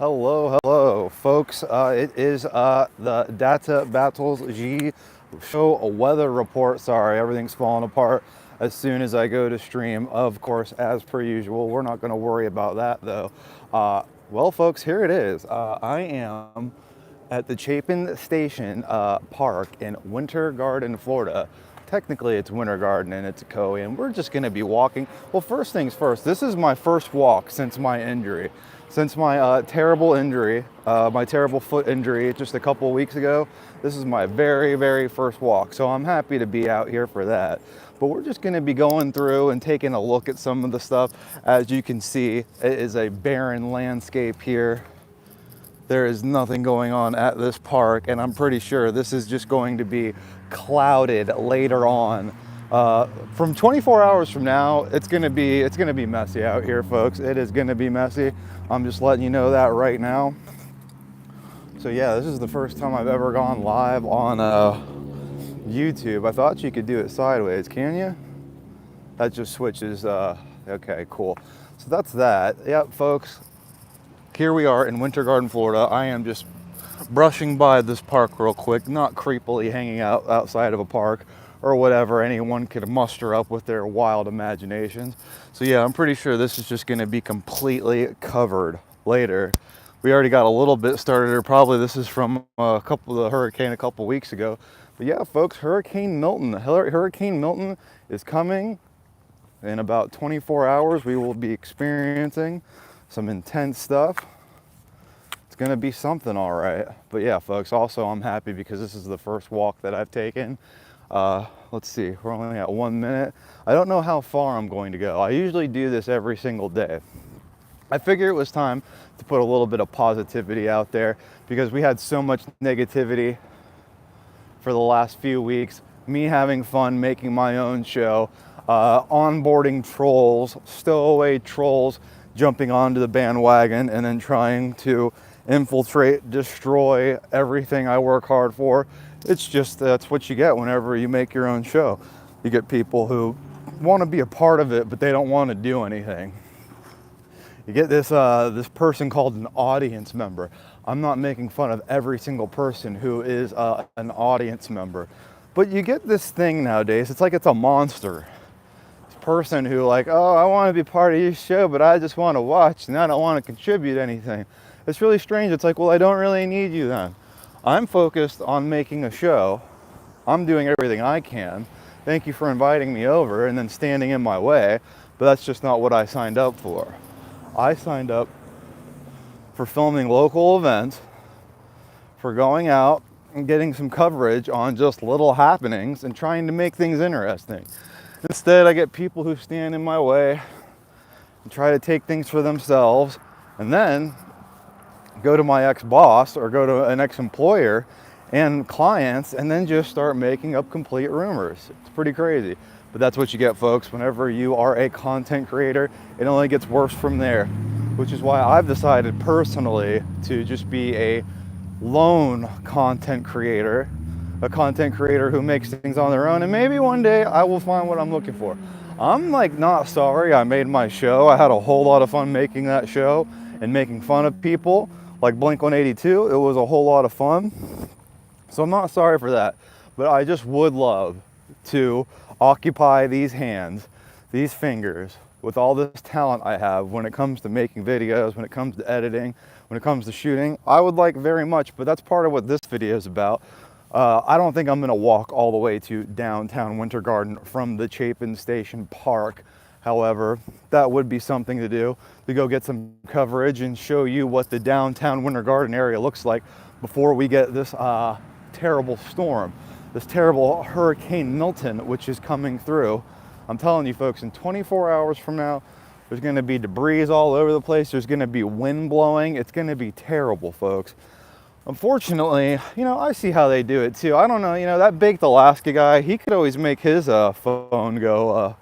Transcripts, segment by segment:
Hello, folks. It is the DataBattlesZ Show, a weather report. Sorry, everything's falling apart as soon as I go to stream. Of course, as per usual, we're not going to worry about that though. Well, folks, here it is. I am at the Chapin Station Park in Winter Garden, Florida. Technically, it's Winter Garden and it's a Coe, and we're just going to be walking. Well, first things first, this is my first walk since my injury. Since my terrible injury, my terrible foot injury just a couple of weeks ago, this is my very first walk. So I'm happy to be out here for that. But we're just going to be going through and taking a look at some of the stuff. As you can see, it is a barren landscape here. There is nothing going on at this park, and I'm pretty sure this is just going to be clouded later on. From 24 hours from now, it's gonna be messy out here, folks. It is gonna be messy. I'm just letting you know that right now. So yeah, this is the first time I've ever gone live on YouTube. I thought you could do it sideways, can you? That just switches. Okay, cool. So that's that. Yep, folks. Here we are in Winter Garden, Florida. I am just brushing by this park real quick, not creepily hanging out outside of a park or whatever anyone could muster up with their wild imaginations. So yeah, I'm pretty sure this is just gonna be completely covered later. We already got a little bit started, or probably this is from the hurricane a couple weeks ago. But yeah, folks, Hurricane Milton. Hurricane Milton is coming in about 24 hours. We will be experiencing some intense stuff. It's gonna be something, all right. But yeah, folks, also I'm happy because this is the first walk that I've taken. Let's see, we're only at 1 minute. I don't know how far I'm going to go. I usually do this every single day. I figure it was time to put a little bit of positivity out there because we had so much negativity for the last few weeks. Me having fun making my own show, onboarding trolls, stowaway trolls, jumping onto the bandwagon and then trying to infiltrate, destroy everything I work hard for. It's just, that's what you get whenever you make your own show. You get people who want to be a part of it, but they don't want to do anything. You get this person called an audience member. I'm not making fun of every single person who is an audience member, but you get this thing nowadays. It's like it's a monster. Person who like, oh, I want to be part of your show, but I just want to watch and I don't want to contribute anything. It's really strange. It's like, well, I don't really need you then. I'm focused on making a show. I'm doing everything I can. Thank you for inviting me over and then standing in my way, but that's just not what I signed up for. I signed up for filming local events, for going out and getting some coverage on just little happenings and trying to make things interesting. Instead, I get people who stand in my way and try to take things for themselves and then go to my ex-boss or go to an ex-employer and clients and then just start making up complete rumors. It's pretty crazy, but that's what you get, folks. Whenever you are a content creator, it only gets worse from there, which is why I've decided personally to just be a lone content creator, a content creator who makes things on their own, and maybe one day I will find what I'm looking for. I'm like not sorry I made my show. I had a whole lot of fun making that show and making fun of people like Blink-182. It was a whole lot of fun. So I'm not sorry for that, but I just would love to occupy these hands, these fingers, with all this talent I have when it comes to making videos, when it comes to editing, when it comes to shooting. I would like very much, but that's part of what this video is about. I don't think I'm gonna walk all the way to downtown Winter Garden from the Chapin Station Park. However, that would be something to do, to go get some coverage and show you what the downtown Winter Garden area looks like before we get this terrible storm, this terrible Hurricane Milton, which is coming through. I'm telling you folks, in 24 hours from now, there's gonna be debris all over the place. There's gonna be wind blowing. It's gonna be terrible, folks. Unfortunately, you know, I see how they do it too. I don't know, you know, that Baked Alaska guy, he could always make his phone go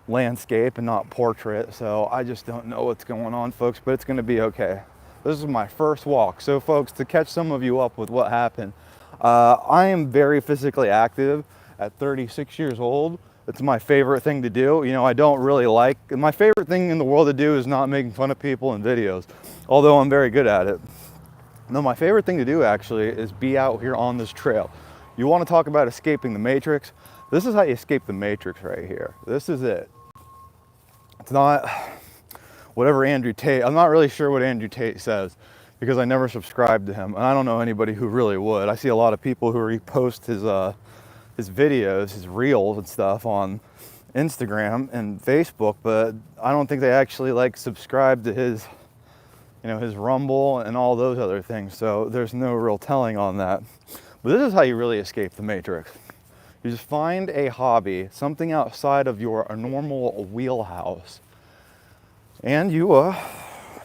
landscape and not portrait. So I just don't know what's going on, folks, but it's gonna be okay. This is my first walk. So folks, to catch some of you up with what happened, I am very physically active at 36 years old. It's my favorite thing to do. You know, I don't really like, my favorite thing in the world to do is not making fun of people in videos, although I'm very good at it. No, my favorite thing to do actually is be out here on this trail. You want to talk about escaping the matrix? This is how you escape the matrix right here. This is it. It's not whatever Andrew Tate, I'm not really sure what Andrew Tate says because I never subscribed to him. And I don't know anybody who really would. I see a lot of people who repost his videos, his reels and stuff on Instagram and Facebook, but I don't think they actually like subscribe to his, you know, his Rumble and all those other things. So there's no real telling on that. But this is how you really escape the matrix. You just find a hobby, something outside of your normal wheelhouse, and you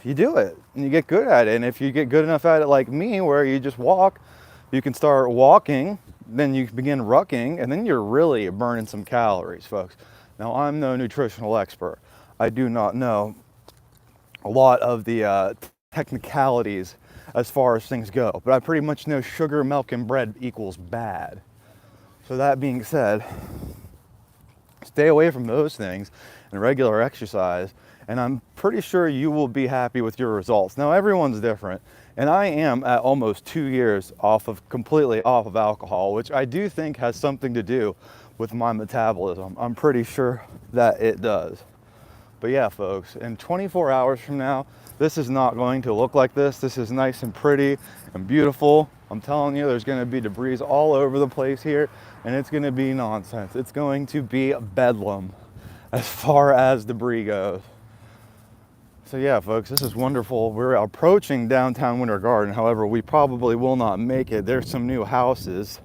do it, and you get good at it. And if you get good enough at it like me, where you just walk, you can start walking, then you begin rucking, and then you're really burning some calories, folks. Now, I'm no nutritional expert. I do not know a lot of the technicalities as far as things go, but I pretty much know sugar, milk, and bread equals bad. So that being said, stay away from those things and regular exercise, and I'm pretty sure you will be happy with your results. Now, everyone's different, and I am at almost 2 years completely off of alcohol, which I do think has something to do with my metabolism. I'm pretty sure that it does. But yeah, folks, in 24 hours from now, this is not going to look like this. This is nice and pretty and beautiful. I'm telling you, there's going to be debris all over the place here, and it's going to be nonsense. It's going to be bedlam as far as debris goes. So yeah, folks, this is wonderful. We're approaching downtown Winter Garden. However, we probably will not make it. There's some new houses,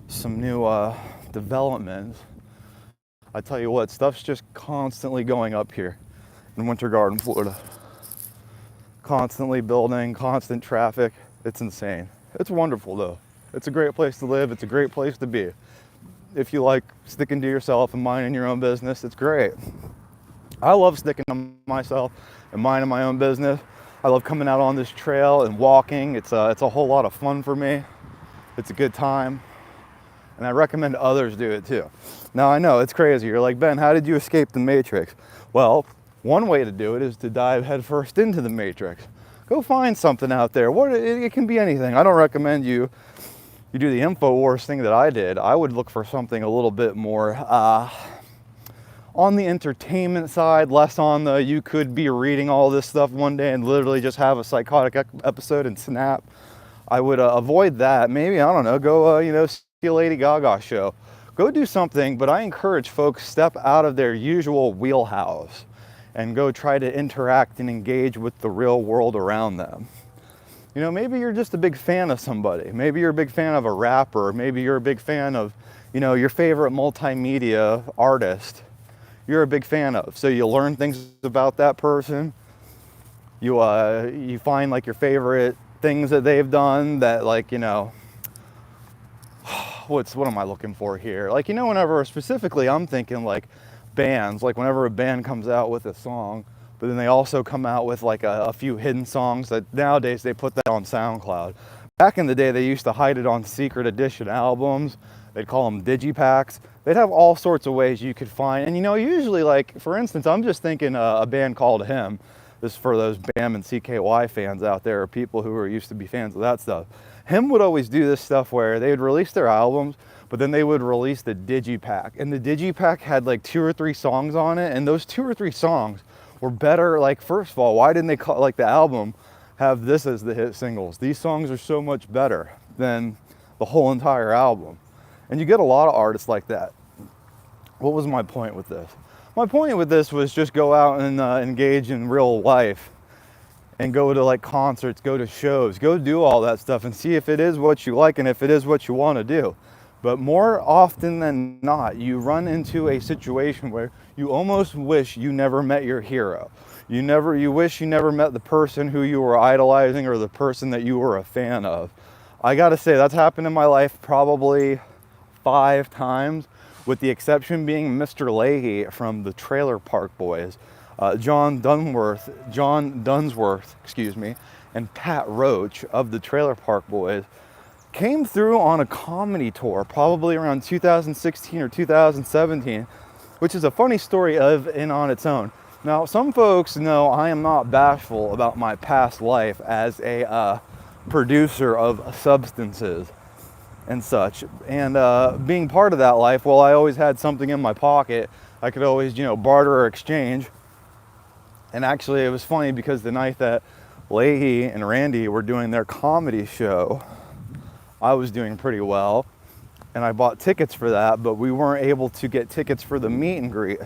some new developments. I tell you what, stuff's just constantly going up here in Winter Garden, Florida. Constantly building, constant traffic. It's insane. It's wonderful though. It's a great place to live. It's a great place to be. If you like sticking to yourself and minding your own business, it's great. I love sticking to myself and minding my own business. I love coming out on this trail and walking. It's a whole lot of fun for me. It's a good time. And I recommend others do it too. Now, I know it's crazy. You're like, Ben, how did you escape the matrix? Well, one way to do it is to dive headfirst into the matrix. Go find something out there. It can be anything. I don't recommend you do the infowars thing that I did. I would look for something a little bit more on the entertainment side, less on the you could be reading all this stuff one day and literally just have a psychotic episode and snap. I would avoid that. Maybe, I don't know, go see a Lady Gaga show. Go do something, but I encourage folks step out of their usual wheelhouse and go try to interact and engage with the real world around them. You know, maybe you're just a big fan of somebody. Maybe you're a big fan of a rapper. Maybe you're a big fan of, your favorite multimedia artist. You're a big fan of. So you learn things about that person. You find like your favorite things that they've done that, like, what am I looking for here? Like, whenever specifically I'm thinking like bands, like whenever a band comes out with a song, but then they also come out with like a few hidden songs that nowadays they put that on SoundCloud. Back in the day, they used to hide it on secret edition albums. They'd call them digipacks. They'd have all sorts of ways you could find. And usually, like, for instance, I'm just thinking a band called Him. This is for those BAM and CKY fans out there, or people who are used to be fans of that stuff. Him would always do this stuff where they would release their albums, but then they would release the digipack. And the digipack had like 2 or 3 songs on it, and those 2 or 3 songs were better. Like, first of all, why didn't they call like the album have this as the hit singles? These songs are so much better than the whole entire album. And you get a lot of artists like that. What was my point with this? My point with this was just go out and engage in real life and go to like concerts, go to shows, go do all that stuff and see if it is what you like and if it is what you want to do. But more often than not, you run into a situation where you almost wish you never met your hero. You wish you never met the person who you were idolizing or the person that you were a fan of. I gotta say, that's happened in my life probably 5 times, with the exception being Mr. Leahy from the Trailer Park Boys, John Dunsworth, and Pat Roach of the Trailer Park Boys. came through on a comedy tour, probably around 2016 or 2017, which is a funny story of and on its own. Now, some folks know I am not bashful about my past life as a producer of substances and such. And being part of that life, well, I always had something in my pocket. I could always, barter or exchange. And actually, it was funny because the night that Leahy and Randy were doing their comedy show, I was doing pretty well. And I bought tickets for that, but we weren't able to get tickets for the meet and greet.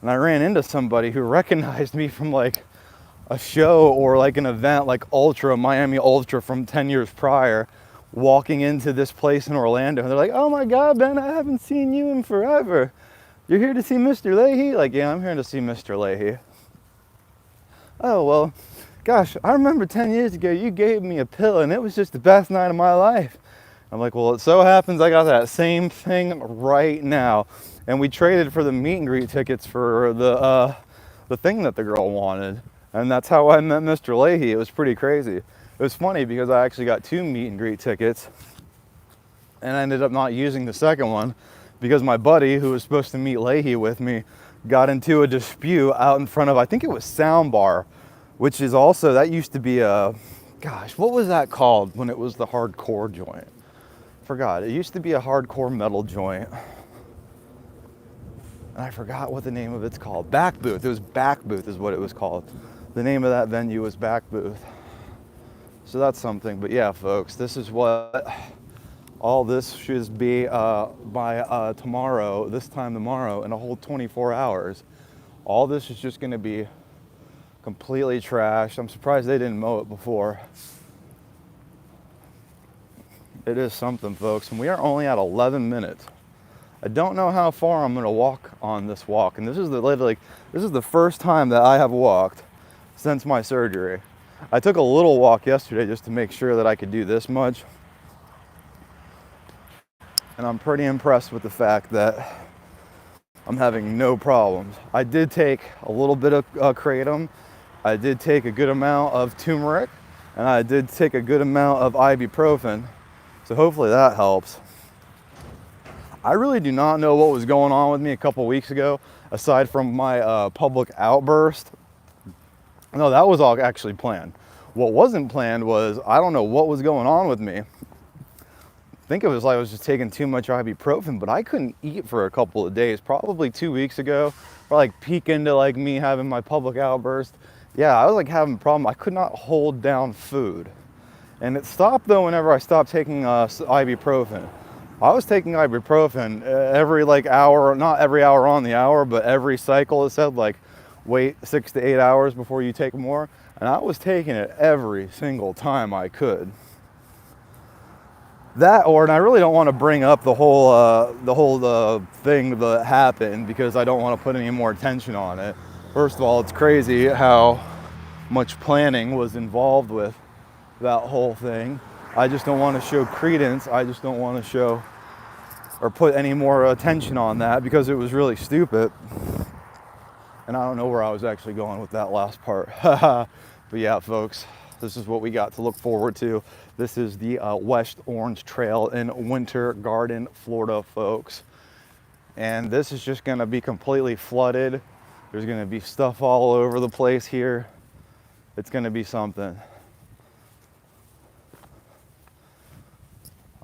And I ran into somebody who recognized me from like a show or like an event like Miami Ultra from 10 years prior, walking into this place in Orlando. And they're like, "Oh my God, Ben, I haven't seen you in forever. You're here to see Mr. Leahy?" Like, "Yeah, I'm here to see Mr. Leahy." "Oh, well, gosh, I remember 10 years ago you gave me a pill and it was just the best night of my life." I'm like, "Well, it so happens I got that same thing right now." And we traded for the meet and greet tickets for the thing that the girl wanted. And that's how I met Mr. Leahy. It was pretty crazy. It was funny because I actually got 2 meet and greet tickets and I ended up not using the second one because my buddy who was supposed to meet Leahy with me got into a dispute out in front of, I think it was Soundbar, which is also, that used to be gosh, what was that called when it was the hardcore joint? Forgot. It used to be a hardcore metal joint. And I forgot what the name of it's called. Back Booth. It was Back Booth is what it was called. The name of that venue was Back Booth. So that's something. But yeah, folks, this is what all this should be by tomorrow, this time tomorrow, in a whole 24 hours. All this is just going to be completely trashed. I'm surprised they didn't mow it before. It is something, folks. And we are only at 11 minutes. I don't know how far I'm going to walk on this walk. And this is the first time that I have walked since my surgery. I took a little walk yesterday just to make sure that I could do this much. And I'm pretty impressed with the fact that I'm having no problems. I did take a little bit of kratom. I did take a good amount of turmeric. And I did take a good amount of ibuprofen. So hopefully that helps. I really do not know what was going on with me a couple weeks ago, aside from my public outburst. No, that was all actually planned. What wasn't planned was, I don't know what was going on with me. I think it was like I was just taking too much ibuprofen, but I couldn't eat for a couple of days, probably 2 weeks ago, or like peek into like me having my public outburst. Yeah, I was like having a problem. I could not hold down food. And it stopped though whenever I stopped taking ibuprofen. I was taking ibuprofen every like hour, not every hour on the hour, but every cycle. It said like wait 6 to 8 hours before you take more. And I was taking it every single time I could. And I really don't want to bring up the whole thing that happened because I don't want to put any more attention on it. First of all, it's crazy how much planning was involved with that whole thing. I just don't want to show credence. I just don't want to show or put any more attention on that because it was really stupid. And I don't know where I was actually going with that last part. But yeah, folks, this is what we got to look forward to. This is the West Orange Trail in Winter Garden, Florida, folks. And this is just going to be completely flooded. There's going to be stuff all over the place here. It's going to be something.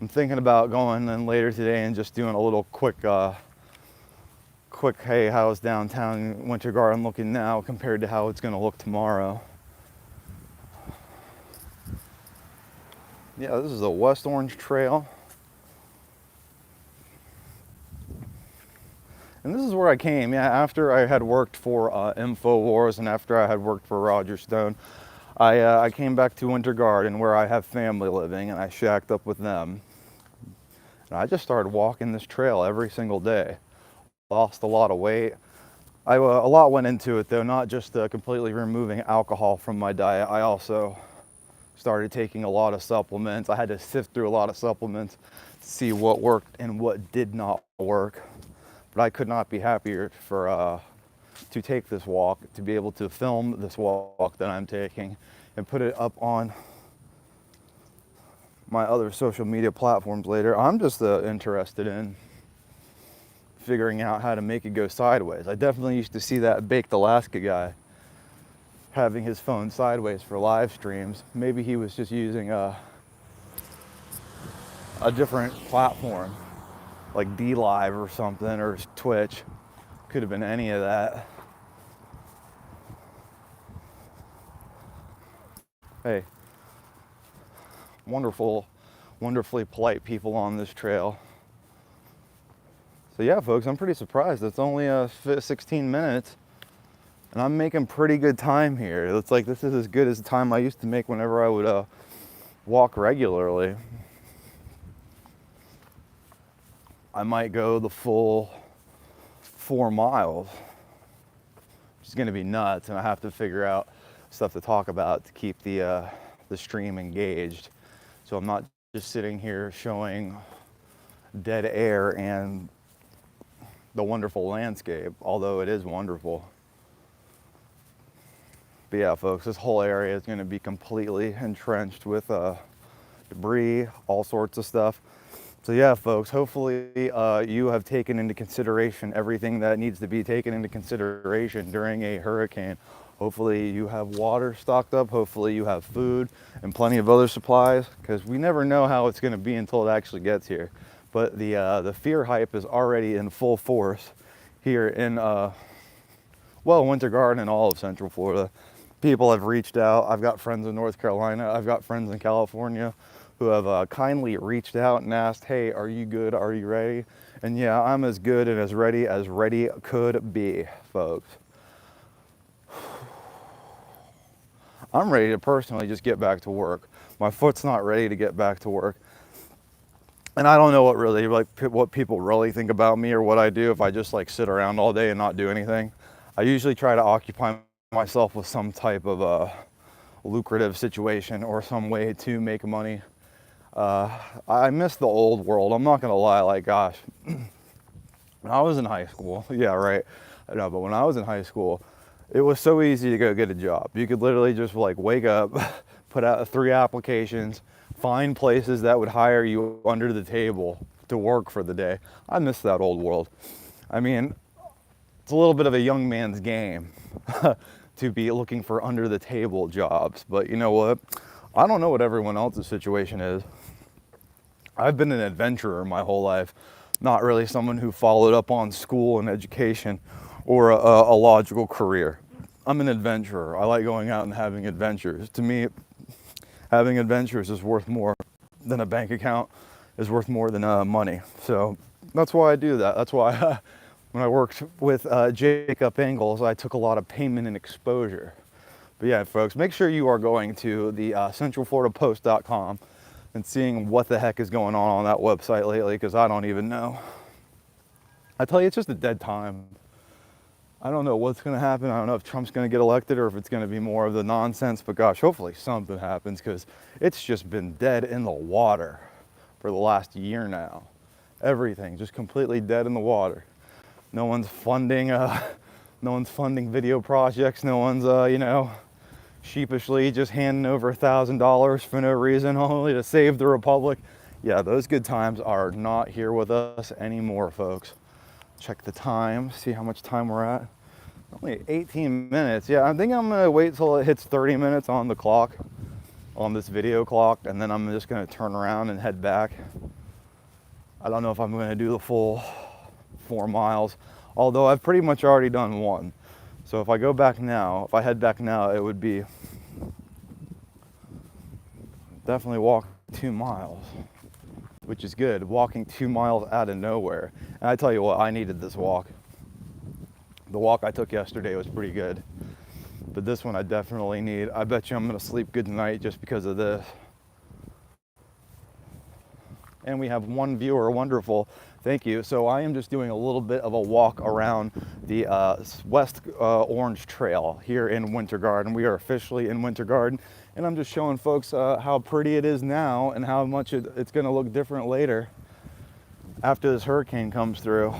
I'm thinking about going in later today and just doing a little quick, hey, how's downtown Winter Garden looking now compared to how it's going to look tomorrow. Yeah, this is the West Orange Trail. And this is where I came, yeah, after I had worked for InfoWars and after I had worked for Roger Stone. I came back to Winter Garden where I have family living and I shacked up with them. And I just started walking this trail every single day. Lost a lot of weight. A lot went into it though, not just completely removing alcohol from my diet. I also started taking a lot of supplements. I had to sift through a lot of supplements to see what worked and what did not work. But I could not be happier to take this walk, to be able to film this walk that I'm taking and put it up on my other social media platforms later. I'm just interested in figuring out how to make it go sideways. I definitely used to see that Baked Alaska guy having his phone sideways for live streams. Maybe he was just using a different platform like D Live or something, or Twitch. Could have been any of that. Hey, wonderfully polite people on this trail. So yeah, folks, I'm pretty surprised. It's only 16 minutes, and I'm making pretty good time here. It's like this is as good as the time I used to make whenever I would walk regularly. I might go the full 4 miles, which is going to be nuts, and I have to figure out stuff to talk about to keep the stream engaged. So I'm not just sitting here showing dead air and the wonderful landscape, although it is wonderful. But yeah, folks, this whole area is going to be completely entrenched with debris, all sorts of stuff. So yeah, folks, hopefully you have taken into consideration everything that needs to be taken into consideration during a hurricane. Hopefully you have water stocked up. Hopefully you have food and plenty of other supplies, because we never know how it's going to be until it actually gets here. But the fear hype is already in full force here in Winter Garden and all of Central Florida. People have reached out. I've got friends in North Carolina. I've got friends in California who have kindly reached out and asked, hey, are you good? Are you ready? And yeah, I'm as good and as ready could be, folks. I'm ready to personally just get back to work. My foot's not ready to get back to work. And I don't know what people really think about me or what I do if I just like sit around all day and not do anything. I usually try to occupy myself with some type of a lucrative situation or some way to make money. I miss the old world. I'm not gonna lie, like gosh, when I was in high school, yeah, right. No, but when I was in high school, it was so easy to go get a job. You could literally just like wake up, put out 3 applications, find places that would hire you under the table to work for the day. I miss that old world. I mean, it's a little bit of a young man's game to be looking for under the table jobs, but you know what? I don't know what everyone else's situation is. I've been an adventurer my whole life, not really someone who followed up on school and education or a logical career. I'm an adventurer. I like going out and having adventures. To me, having adventures is worth more than a bank account, is worth more than money. So that's why I do that. That's why when I worked with Jacob Engels, I took a lot of payment and exposure. But yeah, folks, make sure you are going to the centralfloridapost.com and seeing what the heck is going on that website lately, because I don't even know. I tell you, it's just a dead time. I don't know what's going to happen. I don't know if Trump's going to get elected or if it's going to be more of the nonsense, but gosh, hopefully something happens, because it's just been dead in the water for the last year now. Everything just completely dead in the water. No one's funding video projects. No one's, sheepishly just handing over $1,000 for no reason, only to save the republic. Yeah, those good times are not here with us anymore, folks. Check the time, see how much time we're at. Only 18 minutes. Yeah, I think I'm gonna wait till it hits 30 minutes on the clock, on this video clock, and then I'm just gonna turn around and head back. I don't know if I'm gonna do the full 4 miles, although I've pretty much already done 1. So if I go back now, if I head back now, it would be definitely walk 2 miles, which is good. Walking 2 miles out of nowhere. And I tell you what, I needed this walk. The walk I took yesterday was pretty good, but this one I definitely need. I bet you I'm gonna sleep good tonight just because of this. And we have 1 viewer, wonderful. Thank you. So I am just doing a little bit of a walk around the West Orange Trail here in Winter Garden. We are officially in Winter Garden, and I'm just showing folks how pretty it is now and how much it's going to look different later after this hurricane comes through.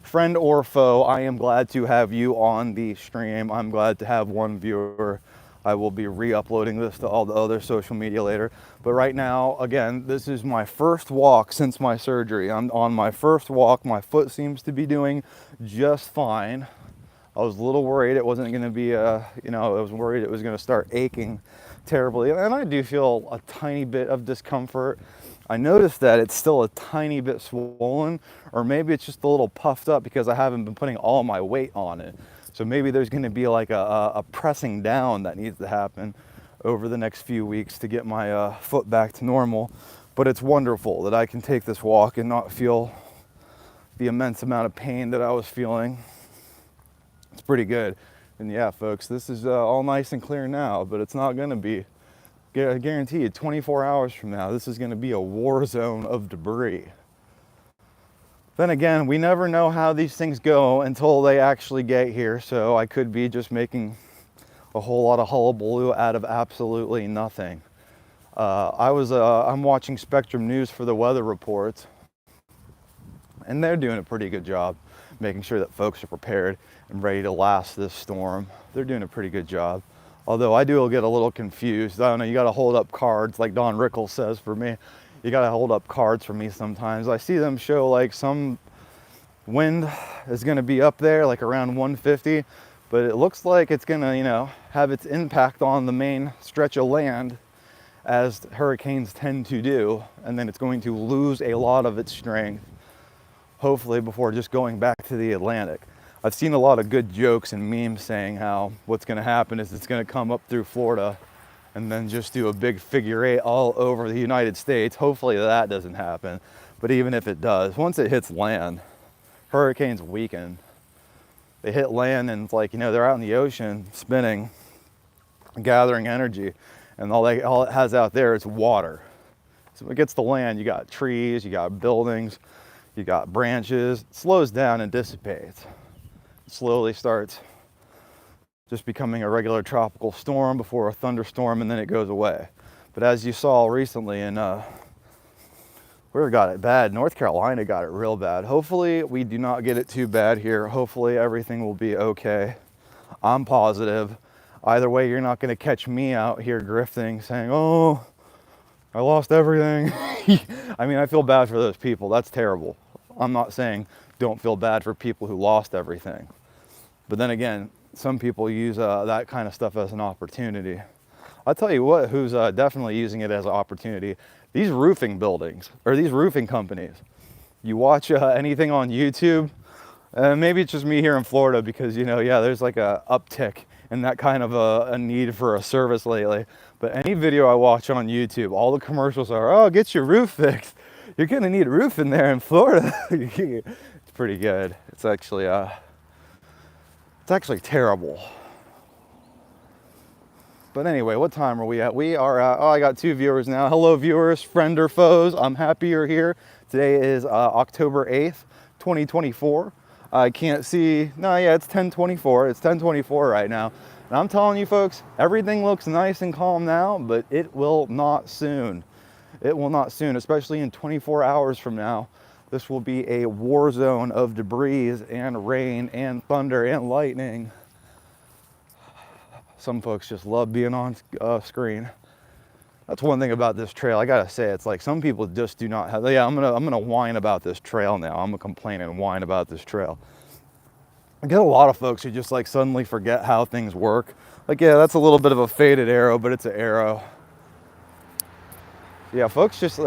Friend or foe, I am glad to have you on the stream. I'm glad to have 1 viewer. I will be re-uploading this to all the other social media later. But right now, again, this is my first walk since my surgery. I'm on my first walk. My foot seems to be doing just fine. I was a little worried it wasn't going to be, I was worried it was going to start aching terribly. And I do feel a tiny bit of discomfort. I noticed that it's still a tiny bit swollen, or maybe it's just a little puffed up because I haven't been putting all my weight on it. So maybe there's going to be like a pressing down that needs to happen over the next few weeks to get my foot back to normal. But it's wonderful that I can take this walk and not feel the immense amount of pain that I was feeling. It's pretty good. And yeah, folks, this is all nice and clear now, but it's not going to be. I guarantee you, 24 hours from now, this is going to be a war zone of debris. Then again, we never know how these things go until they actually get here, so I could be just making a whole lot of hullabaloo out of absolutely nothing. I'm watching Spectrum News for the weather reports, and they're doing a pretty good job making sure that folks are prepared and ready to last this storm. They're doing a pretty good job. Although I do get a little confused. I don't know, you got to hold up cards like Don Rickles says for me. You got to hold up cards for me sometimes. I see them show like some wind is going to be up there like around 150, but it looks like it's going to, have its impact on the main stretch of land as hurricanes tend to do, and then it's going to lose a lot of its strength, hopefully before just going back to the Atlantic. I've seen a lot of good jokes and memes saying how what's going to happen is it's going to come up through Florida and then just do a big figure eight all over the United States. Hopefully that doesn't happen. But even if it does, once it hits land, hurricanes weaken. They hit land and it's like, they're out in the ocean spinning, gathering energy, and all it has out there is water. So when it gets to land, you got trees, you got buildings, you got branches. It slows down and dissipates. It slowly starts just becoming a regular tropical storm before a thunderstorm, and then it goes away. But as you saw recently in where got it bad, North Carolina got it real bad. Hopefully we do not get it too bad here. Hopefully everything will be okay. I'm positive. Either way, you're not going to catch me out here grifting saying, oh, I lost everything. I mean, I feel bad for those people. That's terrible. I'm not saying don't feel bad for people who lost everything. But then again, some people use that kind of stuff as an opportunity. I'll tell you what, who's definitely using it as an opportunity. These roofing buildings, or these roofing companies. You watch anything on YouTube, maybe it's just me here in Florida because, there's like a uptick in that kind of a need for a service lately. But any video I watch on YouTube, all the commercials are, oh, get your roof fixed. You're gonna need a roof in there in Florida. It's pretty good. It's actually terrible. But anyway, what time are we at? We are at, I got 2 viewers now. Hello viewers, friend or foes. I'm happy you're here. Today is October 8th, 2024. I can't see, it's 10:24. It's 10:24 right now. And I'm telling you folks, everything looks nice and calm now, but it will not soon. It will not soon, especially in 24 hours from now. This will be a war zone of debris and rain and thunder and lightning. Some folks just love being on screen. That's one thing about this trail. I gotta say, it's like some people just do not have. Yeah, I'm gonna whine about this trail now. I'm gonna complain and whine about this trail. I get a lot of folks who just like suddenly forget how things work. Like, yeah, that's a little bit of a faded arrow, but it's an arrow. Yeah, folks just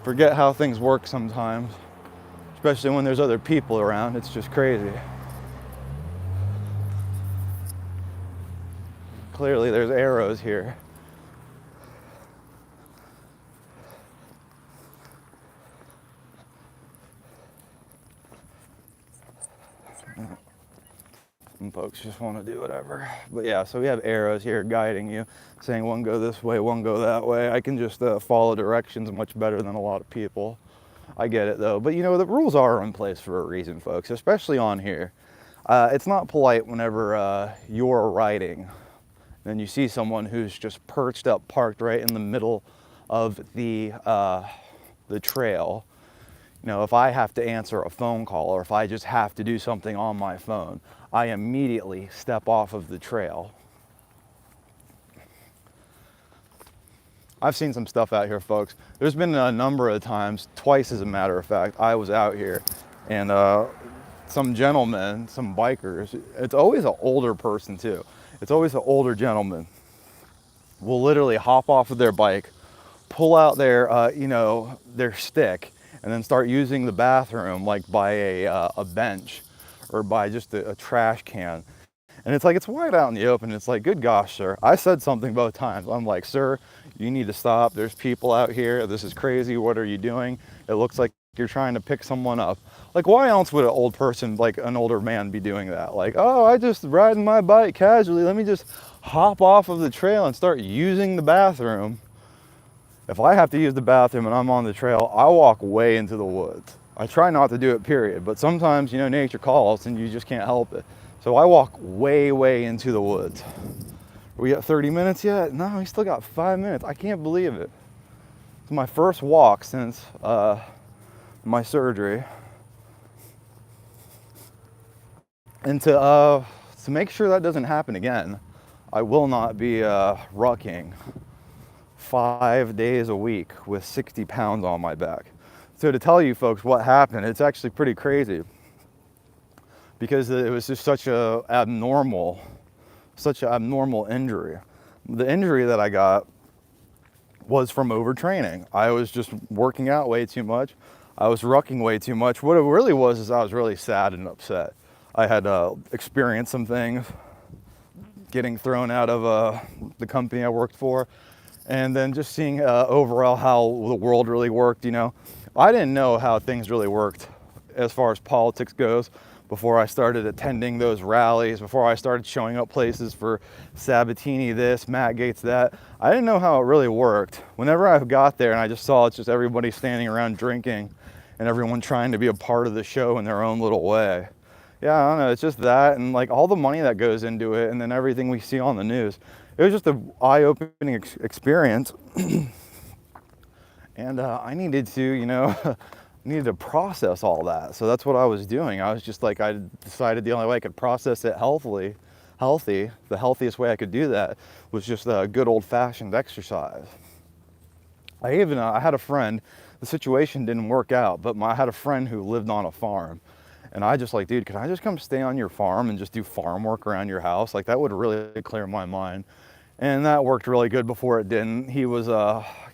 forget how things work sometimes, especially when there's other people around. It's just crazy. Clearly there's arrows here. Some folks just want to do whatever. But yeah, so we have arrows here guiding you, saying one go this way, one go that way. I can just follow directions much better than a lot of people. I get it though. But the rules are in place for a reason, folks, especially on here. It's not polite whenever you're riding and you see someone who's just perched up, parked right in the middle of the trail. If I have to answer a phone call or if I just have to do something on my phone, I immediately step off of the trail. I've seen some stuff out here, folks. There's been a number of times, twice as a matter of fact, I was out here and some gentlemen, some bikers, it's always an older person too. It's always an older gentleman will literally hop off of their bike, pull out their, their stick, and then start using the bathroom like by a bench or by just a trash can. And it's like, it's wide out in the open. It's like, good gosh, sir. I said something both times. I'm like, sir, you need to stop. There's people out here. This is crazy. What are you doing? It looks like you're trying to pick someone up. Like, why else would an old person, like an older man, be doing that? Like, oh, I just riding my bike casually. Let me just hop off of the trail and start using the bathroom. If I have to use the bathroom and I'm on the trail, I walk way into the woods. I try not to do it, period. But sometimes, nature calls and you just can't help it. So I walk way, way into the woods. Are we at 30 minutes yet? No, we still got 5 minutes. I can't believe it. It's my first walk since my surgery. And to make sure that doesn't happen again, I will not be rucking 5 days a week with 60 pounds on my back. So to tell you folks what happened, it's actually pretty crazy, because it was just such an abnormal injury. The injury that I got was from overtraining. I was just working out way too much. I was rucking way too much. What it really was is I was really sad and upset. I had experienced some things, getting thrown out of the company I worked for, and then just seeing overall how the world really worked. I didn't know how things really worked as far as politics goes before I started attending those rallies, before I started showing up places for Sabatini this, Matt Gaetz that. I didn't know how it really worked. Whenever I got there and I just saw it's just everybody standing around drinking and everyone trying to be a part of the show in their own little way. Yeah, I don't know, it's just that, and like all the money that goes into it, and then everything we see on the news. It was just an eye-opening experience. And I needed to, needed to process all that. So that's what I was doing. I was just like, I decided the only way I could process it the healthiest way I could do that was just a good old-fashioned exercise. I had a friend, the situation didn't work out, but I had a friend who lived on a farm. And I just like, dude, can I just come stay on your farm and just do farm work around your house? Like, that would really clear my mind. And that worked really good before it didn't. He was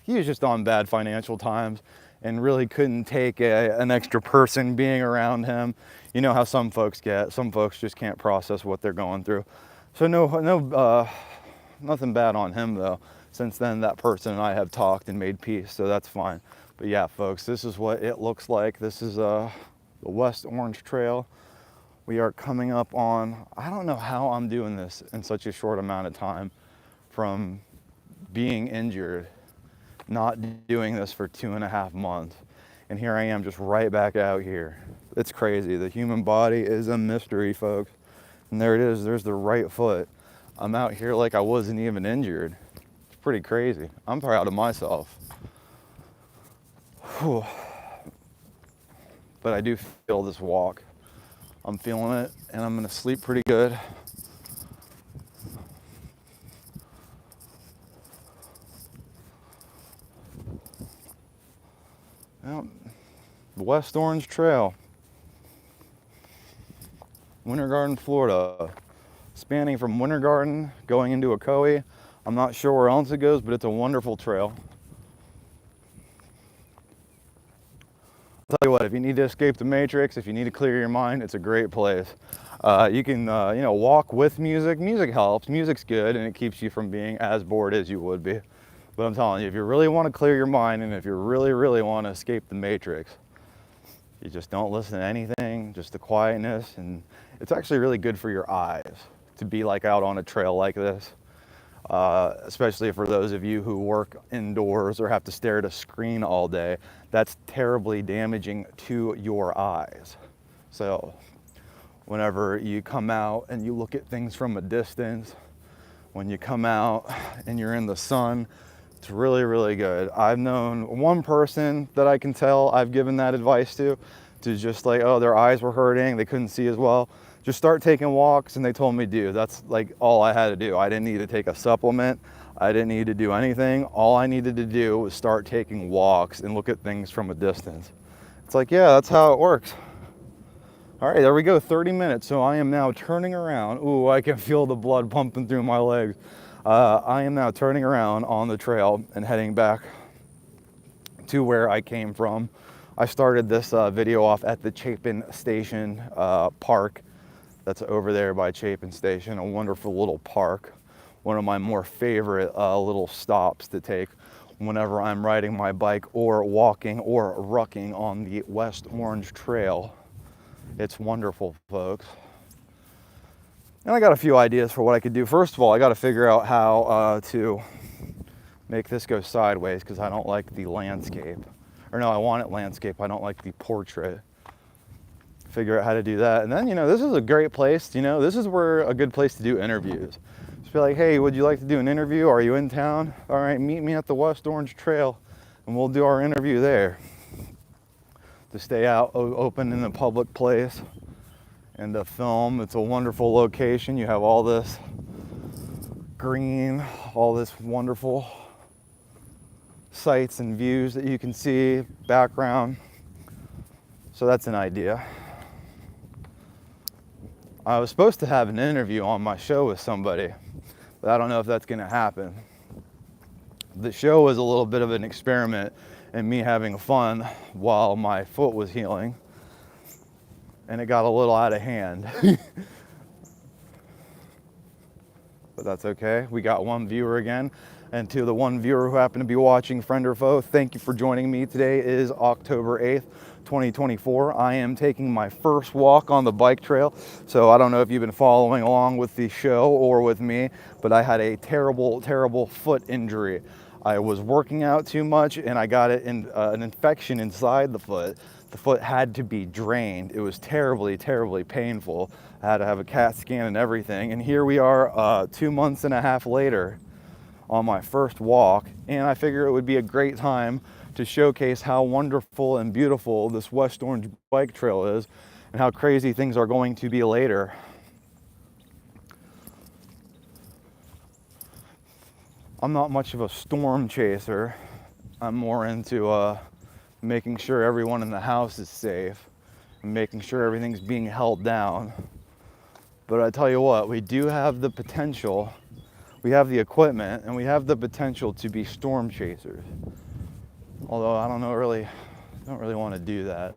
just on bad financial times and really couldn't take an extra person being around him. You know how some folks get. Some folks just can't process what they're going through. So nothing bad on him though. Since then, that person and I have talked and made peace, so that's fine. But yeah, folks, this is what it looks like. This is the West Orange Trail. We are coming up on, I don't know how I'm doing this in such a short amount of time, from being injured, not doing this for 2.5 months. And here I am just right back out here. It's crazy. The human body is a mystery, folks. And there it is, there's the right foot. I'm out here like I wasn't even injured. It's pretty crazy. I'm proud of myself. Whew. But I do feel this walk. I'm feeling it, and I'm gonna sleep pretty good. Well, the West Orange Trail, Winter Garden, Florida, spanning from Winter Garden going into Ocoee. I'm not sure where else it goes, but it's a wonderful trail. I'll tell you what, if you need to escape the matrix, if you need to clear your mind, it's a great place. You can, walk with music. Music helps. Music's good, and it keeps you from being as bored as you would be. But I'm telling you, if you really want to clear your mind, and if you really, really want to escape the matrix, you just don't listen to anything, just the quietness. And it's actually really good for your eyes to be like out on a trail like this. Especially for those of you who work indoors or have to stare at a screen all day. That's terribly damaging to your eyes. So whenever you come out and you look at things from a distance, when you come out and you're in the sun, it's really, really good. I've known one person that I can tell I've given that advice to just like, oh, their eyes were hurting, they couldn't see as well. Just start taking walks, and they told me, dude, that's like all I had to do. I didn't need to take a supplement. I didn't need to do anything. All I needed to do was start taking walks and look at things from a distance. It's like, yeah, that's how it works. All right, there we go, 30 minutes. So I am now turning around. Ooh, I can feel the blood pumping through my legs. I am now turning around on the trail and heading back to where I came from. I started this video off at the Chapin Station Park. That's over there by Chapin Station, a wonderful little park. One of my more favorite little stops to take whenever I'm riding my bike or walking or rucking on the West Orange Trail. It's wonderful, folks. And I got a few ideas for what I could do. First of all, I got to figure out how to make this go sideways because I don't like the landscape. Or no, I want it landscape. I don't like the portrait. Figure out how to do that. And then, you know, this is a great place. You know, this is where a good place to do interviews. Just be like, hey, would you like to do an interview? Are you in town? All right, meet me at the West Orange Trail and we'll do our interview there. To stay out open in a public place and to film. It's a wonderful location. You have all this green, all this wonderful sights and views that you can see, background. So that's an idea. I was supposed to have an interview on my show with somebody, but I don't know if that's gonna happen. The show was a little bit of an experiment and me having fun while my foot was healing, and it got a little out of hand. But that's okay. We got one viewer again, and to the one viewer who happened to be watching, friend or foe, thank you for joining me. Today is October 8th, 2024. I am taking my first walk on the bike trail. So I don't know if you've been following along with the show or with me, but I had a terrible, terrible foot injury. I was working out too much and I got an infection inside the foot. The foot had to be drained. It was terribly, terribly painful. I had to have a CAT scan and everything. And here we are 2 months and a half later on my first walk. And I figure it would be a great time to showcase how wonderful and beautiful this West Orange bike trail is and how crazy things are going to be later. I'm not much of a storm chaser. I'm more into making sure everyone in the house is safe and making sure everything's being held down. But I tell you what, we do have the potential, we have the equipment, and we have the potential to be storm chasers. Although I don't really want to do that.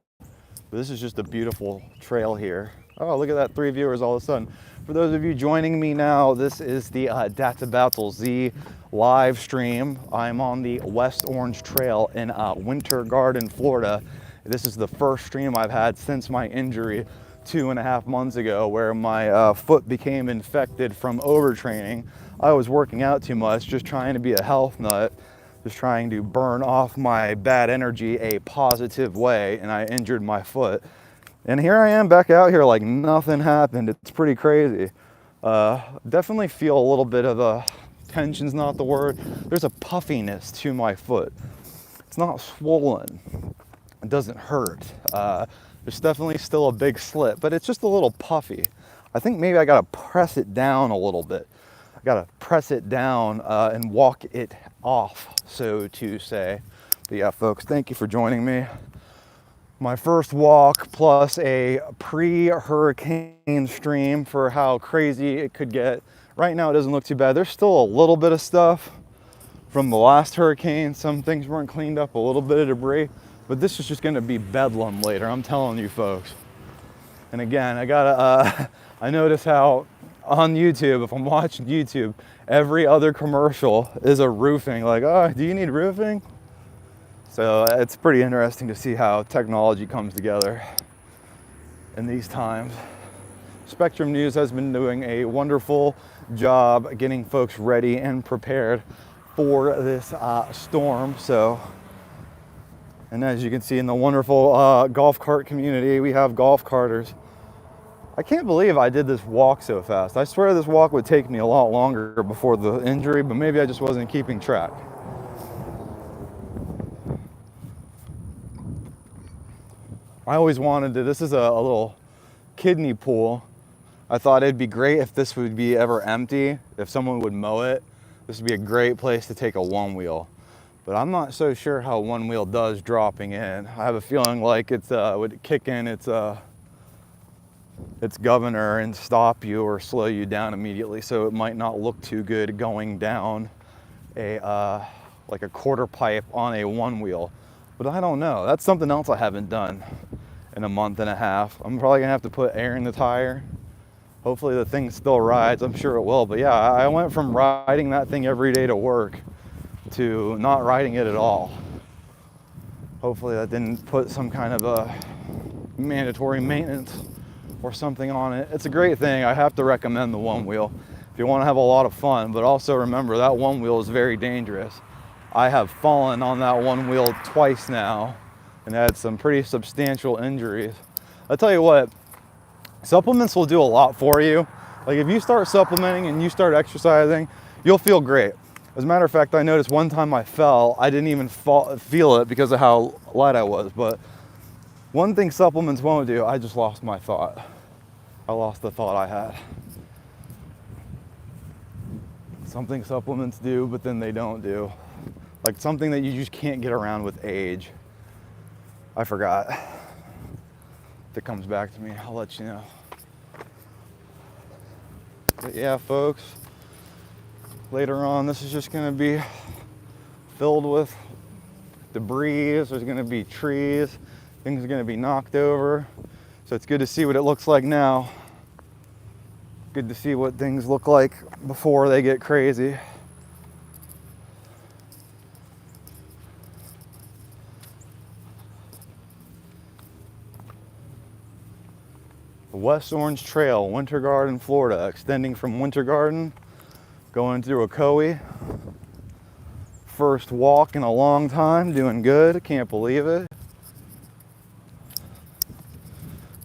But this is just a beautiful trail here. Oh, look at that, 3 viewers all of a sudden. For those of you joining me now, this is the DataBattlesZ live stream. I'm on the West Orange Trail in Winter Garden, Florida. This is the first stream I've had since my injury 2.5 months ago, where my foot became infected from overtraining. I was working out too much, just trying to be a health nut, just trying to burn off my bad energy a positive way, and I injured my foot. And here I am back out here like nothing happened. It's pretty crazy. Definitely feel a little bit of a, tension's not the word, there's a puffiness to my foot. It's not swollen, it doesn't hurt. There's definitely still a big slip, but it's just a little puffy. I think maybe I gotta press it down a little bit. I gotta press it down and walk it off, so to say. But yeah, folks, thank you for joining me. My first walk plus a pre-hurricane stream for how crazy it could get. Right now it doesn't look too bad. There's still a little bit of stuff from the last hurricane. Some things weren't cleaned up, a little bit of debris, but this is just gonna be bedlam later, I'm telling you folks. And again, I notice how on YouTube, if I'm watching YouTube, every other commercial is a roofing, like, oh, do you need roofing? So it's pretty interesting to see how technology comes together in these times. Spectrum News has been doing a wonderful job getting folks ready and prepared for this storm. So, and as you can see in the wonderful golf cart community, we have golf carters. I can't believe I did this walk so fast. I swear this walk would take me a lot longer before the injury, but maybe I just wasn't keeping track. I always wanted to, this is a little kidney pool. I thought it'd be great if this would be ever empty, if someone would mow it. this would be a great place to take a one wheel. But I'm not so sure how one wheel does dropping in. I have a feeling like it's would kick in its governor and stop you or slow you down immediately. So it might not look too good going down a like a quarter pipe on a one wheel. But I don't know. That's something else I haven't done in a month and a half. I'm probably gonna have to put air in the tire. Hopefully the thing still rides. I'm sure it will. But yeah, I went from riding that thing every day to work to not riding it at all. Hopefully that didn't put some kind of a mandatory maintenance or something on it. It's a great thing. I have to recommend the one wheel if you want to have a lot of fun, but also remember that one wheel is very dangerous. I have fallen on that one wheel twice now and had some pretty substantial injuries. I'll tell you what, supplements will do a lot for you. Like if you start supplementing and you start exercising, you'll feel great. As a matter of fact, I noticed one time I fell, I didn't even feel it because of how light I was. But one thing supplements won't do, I just lost my thought. I lost the thought I had. Something supplements do, but then they don't do. Like something that you just can't get around with age. I forgot. If it comes back to me, I'll let you know. But yeah, folks, later on, this is just gonna be filled with debris. There's gonna be trees. Things are gonna be knocked over. So it's good to see what it looks like now. Good to see what things look like before they get crazy. The West Orange Trail, Winter Garden, Florida, extending from Winter Garden, going through Ocoee. First walk in a long time, doing good, can't believe it.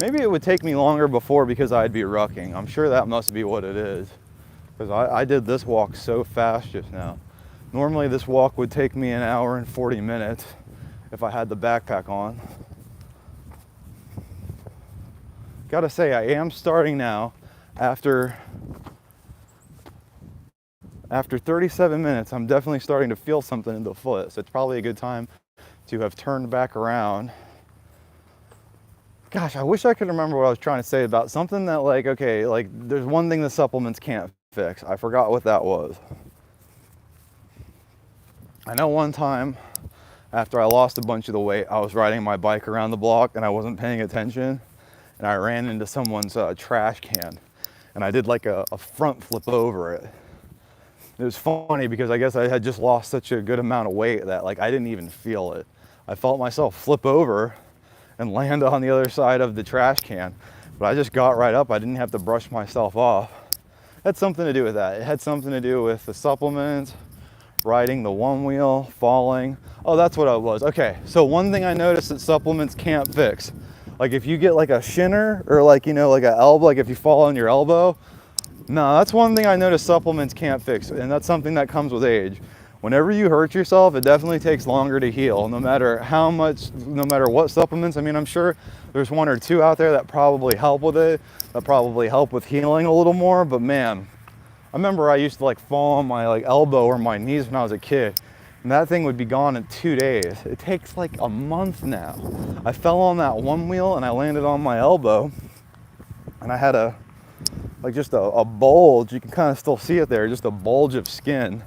Maybe it would take me longer before because I'd be rucking. I'm sure that must be what it is. Because I did this walk so fast just now. Normally this walk would take me an hour and 40 minutes if I had the backpack on. Gotta say, I am starting now after 37 minutes, I'm definitely starting to feel something in the foot. So it's probably a good time to have turned back around. Gosh, I wish I could remember what I was trying to say about something that like, okay, like there's one thing the supplements can't fix. I forgot what that was. I know one time after I lost a bunch of the weight, I was riding my bike around the block and I wasn't paying attention. And I ran into someone's trash can. And I did like a front flip over it. It was funny because I guess I had just lost such a good amount of weight that like I didn't even feel it. I felt myself flip over and land on the other side of the trash can. But I just got right up. I didn't have to brush myself off. It had something to do with that. It had something to do with the supplements, riding the one wheel, falling. Oh, that's what it was. Okay, so one thing I noticed that supplements can't fix. Like if you get like a shinner or like, you know, like an elbow, like if you fall on your elbow, no, that's one thing I noticed supplements can't fix. And that's something that comes with age. Whenever you hurt yourself, it definitely takes longer to heal, no matter how much, no matter what supplements. I mean, I'm sure there's one or two out there that probably help with it, that probably help with healing a little more. But man, I remember I used to like fall on my like elbow or my knees when I was a kid. And that thing would be gone in 2 days. It takes like a month now. I fell on that one wheel and I landed on my elbow and I had just a bulge. You can kind of still see it there, just a bulge of skin.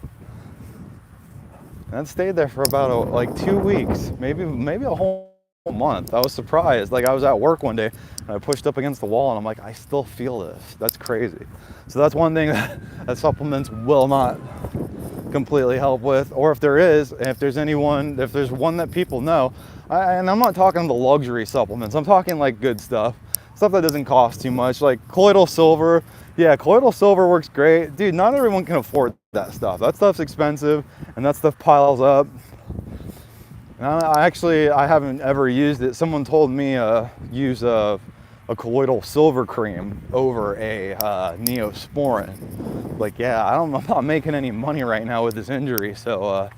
And that stayed there for about like 2 weeks, maybe a whole month. I was surprised. Like I was at work one day and I pushed up against the wall and I'm like, I still feel this. That's crazy. So that's one thing that supplements will not completely help with, or if there is, if there's one that people know, and I'm not talking the luxury supplements, I'm talking like good stuff that doesn't cost too much, like colloidal silver. Yeah, colloidal silver works great. Dude, not everyone can afford that stuff. That stuff's expensive and that stuff piles up. And I haven't ever used it. Someone told me use a colloidal silver cream over a Neosporin. Like, yeah, I'm not making any money right now with this injury, so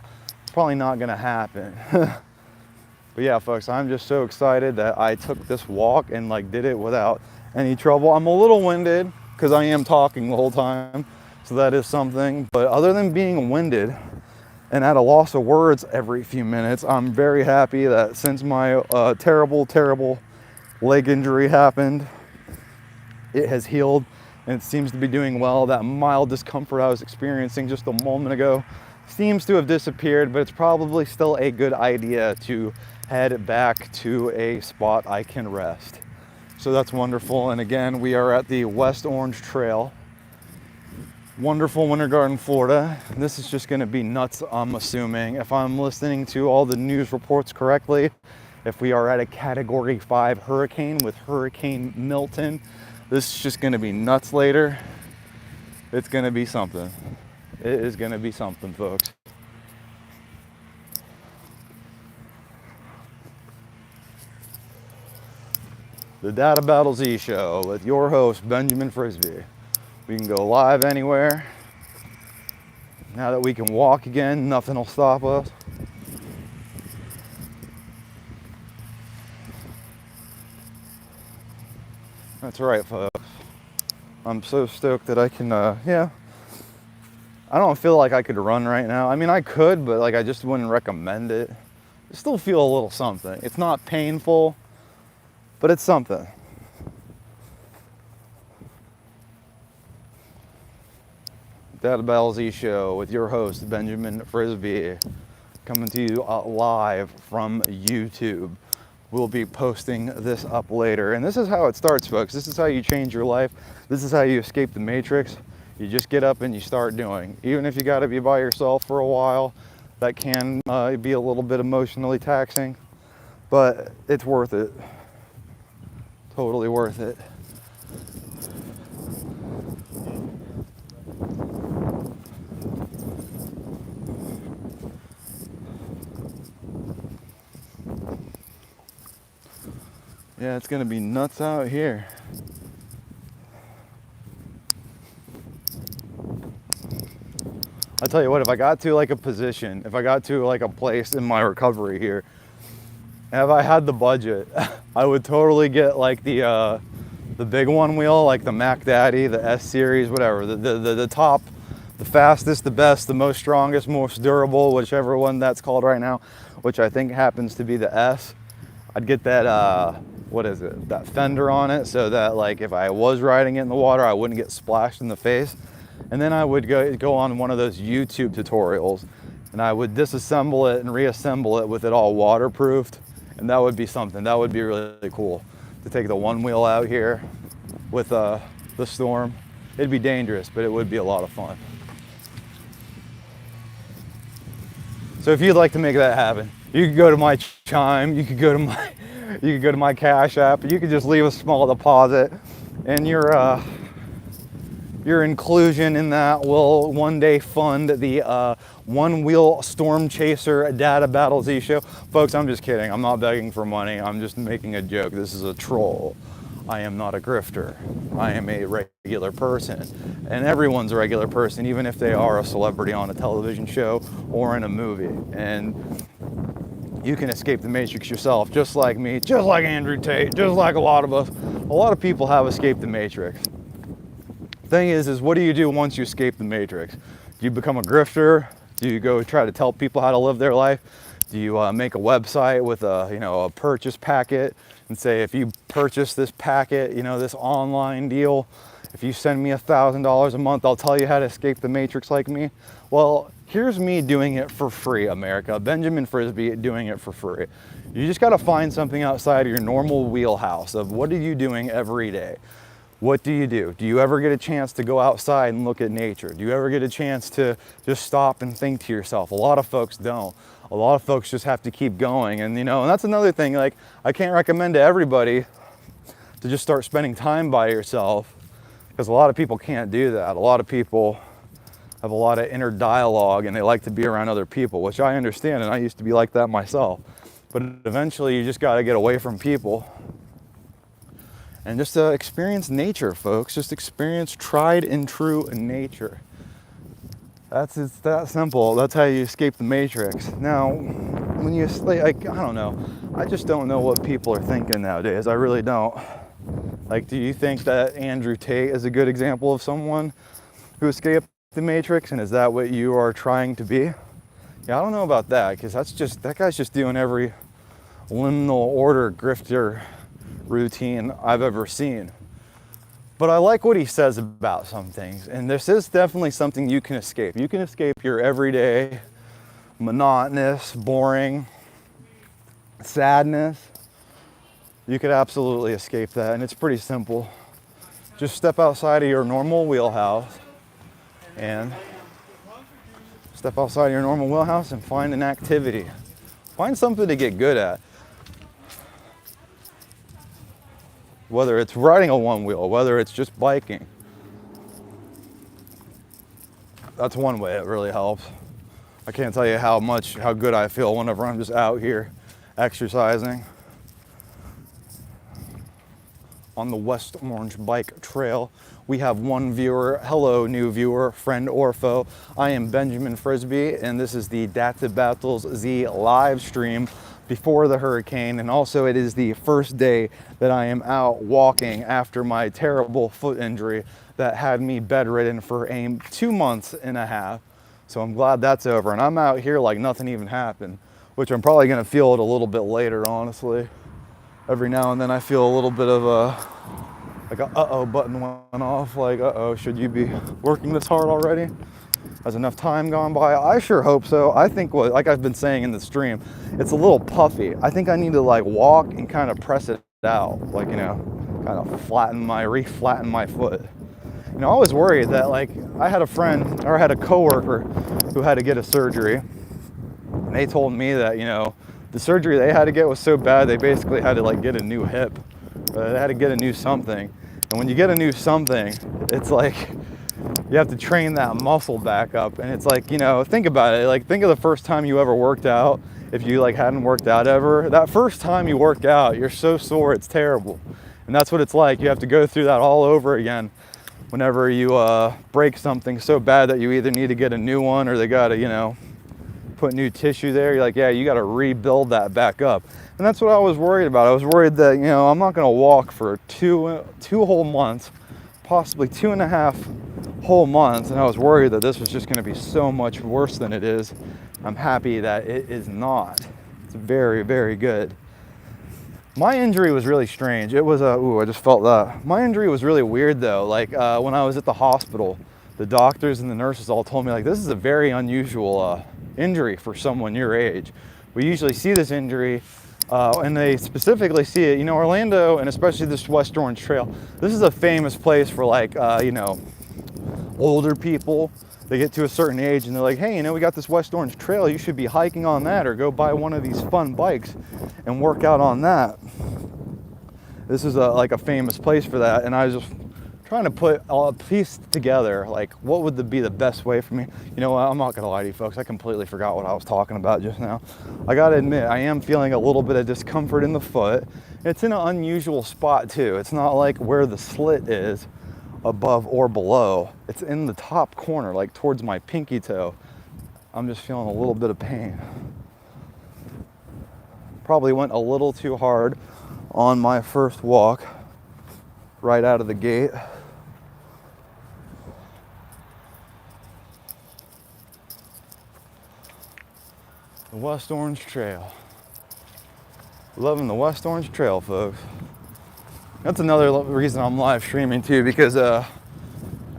it's probably not gonna happen. But yeah, folks, I'm just so excited that I took this walk and like did it without any trouble. I'm a little winded because I am talking the whole time, So that is something. But other than being winded and at a loss of words every few minutes, I'm very happy that since my terrible leg injury happened, it has healed and it seems to be doing well. That mild discomfort I was experiencing just a moment ago seems to have disappeared, but it's probably still a good idea to head back to a spot I can rest. So that's wonderful. And again, we are at the West Orange Trail. Wonderful Winter Garden, Florida. This is just gonna be nuts, I'm assuming. If I'm listening to all the news reports correctly, if we are at a Category 5 hurricane with Hurricane Milton, this is just gonna be nuts later. It's gonna be something. It is gonna be something, folks. The DataBattlesZ Show with your host, Benjamin Frisby. We can go live anywhere. Now that we can walk again, nothing will stop us. That's right, folks. I'm so stoked that I can, yeah. I don't feel like I could run right now. I mean, I could, but like I just wouldn't recommend it. I still feel a little something. It's not painful, but it's something. DataBattlesZ Show with your host, Benjamin Frisby, coming to you live from YouTube. We'll be posting this up later. And this is how it starts, folks. This is how you change your life. This is how you escape the matrix. You just get up and you start doing. Even if you gotta be by yourself for a while, that can be a little bit emotionally taxing, but it's worth it. Totally worth it. Yeah, it's gonna be nuts out here. I'll tell you what, if I got to like a position, if I got to like a place in my recovery here, and if I had the budget, I would totally get like the big one wheel, like the Mac Daddy, the S series, whatever, the top, the fastest, the best, the most strongest, most durable, whichever one that's called right now, which I think happens to be the S. I'd get that, what is it, that fender on it, so that like if I was riding it in the water, I wouldn't get splashed in the face. And then I would go on one of those YouTube tutorials and I would disassemble it and reassemble it with it all waterproofed. And that would be something. That would be really cool to take the one wheel out here with the storm. It'd be dangerous, but it would be a lot of fun. So if you'd like to make that happen, you could go to my Chime, you could go to my Cash App, you could just leave a small deposit, and your inclusion in that will one day fund the one-wheel storm chaser DataBattlesZ Show. Folks, I'm just kidding. I'm not begging for money. I'm just making a joke. This is a troll. I am not a grifter. I am a regular person. And everyone's a regular person, even if they are a celebrity on a television show or in a movie. And you can escape the matrix yourself, just like me, just like Andrew Tate, just like a lot of us. A lot of people have escaped the matrix. Thing is what do you do once you escape the matrix? Do you become a grifter? Do you go try to tell people how to live their life? Do you make a website with a purchase packet and say, if you purchase this packet, this online deal, if you send me $1,000 a month, I'll tell you how to escape the matrix like me? Well, here's me doing it for free, America. Benjamin Frisby doing it for free. You just got to find something outside of your normal wheelhouse of what are you doing every day? What do you do? Do you ever get a chance to go outside and look at nature? Do you ever get a chance to just stop and think to yourself? A lot of folks don't. A lot of folks just have to keep going. And and that's another thing, like I can't recommend to everybody to just start spending time by yourself, because a lot of people can't do that. A lot of people have a lot of inner dialogue and they like to be around other people, which I understand, and I used to be like that myself. But eventually you just got to get away from people and just experience nature, folks. Just experience tried and true nature. It's that simple. That's how you escape the matrix. Now, when you, I don't know. I just don't know what people are thinking nowadays. I really don't. Like, do you think that Andrew Tate is a good example of someone who escaped the Matrix, and is that what you are trying to be? Yeah, I don't know about that, because that guy's just doing every liminal order grifter routine I've ever seen. But I like what he says about some things, and this is definitely something you can escape. You can escape your everyday, monotonous, boring sadness. You could absolutely escape that, and it's pretty simple. Just step outside of your normal wheelhouse and find an activity. Find something to get good at. Whether it's riding a one wheel, whether it's just biking. That's one way it really helps. I can't tell you how good I feel whenever I'm just out here exercising on the West Orange Bike Trail. We have one viewer. Hello, new viewer, friend or foe. I am Benjamin Frisby, and this is the DataBattlesZ live stream before the hurricane, and also it is the first day that I am out walking after my terrible foot injury that had me bedridden for 2 months and a half. So I'm glad that's over, and I'm out here like nothing even happened, which I'm probably gonna feel it a little bit later, honestly. Every now and then I feel a little bit of like a uh-oh button went off, like uh-oh, should you be working this hard already? Has enough time gone by? I sure hope so. I think, like I've been saying in the stream, it's a little puffy. I think I need to like walk and kind of press it out, like, you know, kind of re-flatten my foot. You know, I was worried that, like, I had a friend, or I had a coworker who had to get a surgery, and they told me that, you know, the surgery they had to get was so bad they basically had to like get a new hip. They had to get a new something. And when you get a new something, it's like you have to train that muscle back up. And it's like, you know, think about it. Like, think of the first time you ever worked out. If you like hadn't worked out ever, that first time you work out, you're so sore, it's terrible. And that's what it's like. You have to go through that all over again whenever you break something so bad that you either need to get a new one or they gotta, you know, put new tissue there. You're like, yeah, you got to rebuild that back up. And that's what I was worried about. I was worried that, you know, I'm not going to walk for two whole months, possibly 2.5 whole months. And I was worried that this was just going to be so much worse than it is. I'm happy that it is not. It's very, very good. My injury was really strange. It was ooh, I just felt that. My injury was really weird though. Like when I was at the hospital, the doctors and the nurses all told me, like, this is a very unusual injury for someone your age. We usually see this injury, and they specifically see it, you know, Orlando, and especially this West Orange Trail. This is a famous place for, like, you know, older people. They get to a certain age and they're like, hey, you know, we got this West Orange Trail. You should be hiking on that, or go buy one of these fun bikes and work out on that. This is like a famous place for that, and I was just trying to put all a piece together, like what would be the best way for me. You know what, I'm not gonna lie to you folks, I completely forgot what I was talking about just now. I gotta admit, I am feeling a little bit of discomfort in the foot. It's in an unusual spot too. It's not like where the slit is above or below. It's in the top corner, like towards my pinky toe. I'm just feeling a little bit of pain. Probably went a little too hard on my first walk right out of the gate. The West Orange Trail. Loving the West Orange Trail, folks. That's another reason I'm live streaming too, because